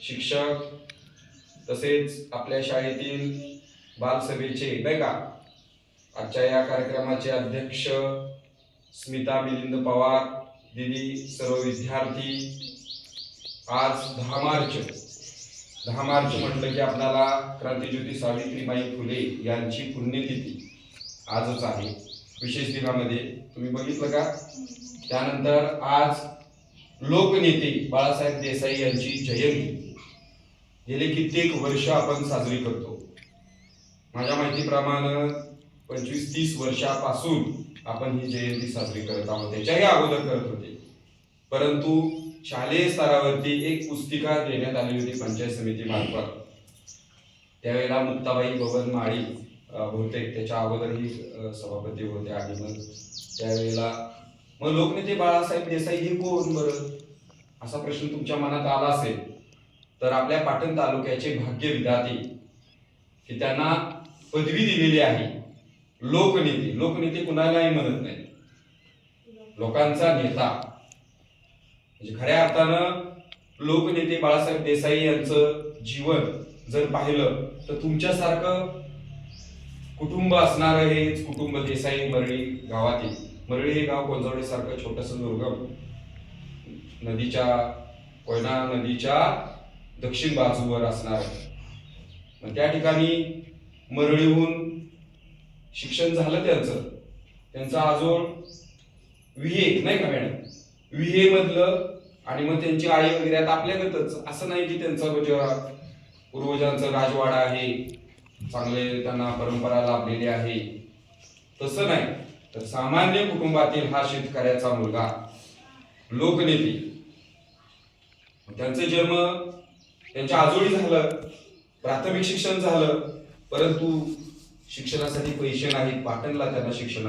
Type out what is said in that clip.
शिक्षक तसेच आपल्या शाळेतील बालसभेचे नाही का आजच्या या कार्यक्रमाचे अध्यक्ष स्मिता मिलिंद पवार दिदी, सर्व विद्यार्थी, आज 10 मार्च म्हटलं की आपल्याला क्रांतिज्योती सावित्रीबाई फुले यांची पुण्यतिथी आजच आहे विशेष दिनामध्ये, तुम्ही बघितलं का? त्यानंतर आज लोकनेते बाळासाहेब देसाई यांची जयंती गेले कित्येक वर्ष आपण साजरी करतो. माझ्या माहितीप्रमाणे 25-30 वर्षापासून आपण ही जयंती साजरी करत आहोत. त्याच्याही अगोदर करत होते, परंतु शालेय स्तरावरती एक पुस्तिका देण्यात आली होती पंचायत समिती मार्फत. त्यावेळेला मुक्ताबाई बबन माळी बहुतेक त्याच्या अगोदरही सभापती होते आणि मग त्यावेळेला मग लोकनेते बाळासाहेब देसाई हे कोण बरं असा प्रश्न तुमच्या मनात आला असेल तर आपल्या पाटण तालुक्याचे भाग्य विधाते की त्यांना पदवी दिलेली आहे लोकनेते. लोकनेते कुणालाही म्हणत नाही, लोकांचा नेता. म्हणजे खऱ्या अर्थानं लोकनेते बाळासाहेब देसाई यांचं जीवन जर पाहिलं तर तुमच्यासारखं कुटुंब असणारं हेच कुटुंब देसाई मरळी गावातील. मरळी हे गाव कोंजवडे सारखं छोटस दुर्गम कोयना नदीच्या दक्षिण बाजूवर असणार. मग त्या ठिकाणी मरळीहून शिक्षण झालं त्यांचं आजोळ विहे नाही का मॅडम, विहे मधलं. आणि मग त्यांची आई वगैरे आता आपल्यागतच असं नाही की त्यांचं म्हणजे पूर्वजांचं राजवाडा आहे, चांगले त्यांना परंपरा लाभलेली आहे, तसं नाही. तर सामान्य कुटुंबातील हा शेतकऱ्याचा मुलगा लोकनेते. त्यांचा जन्म त्यांच्या आजोळी झालं, प्राथमिक शिक्षण झालं, परंतु शिक्षणासाठी पैसे नाहीत. पाटणला त्यांना शिक्षण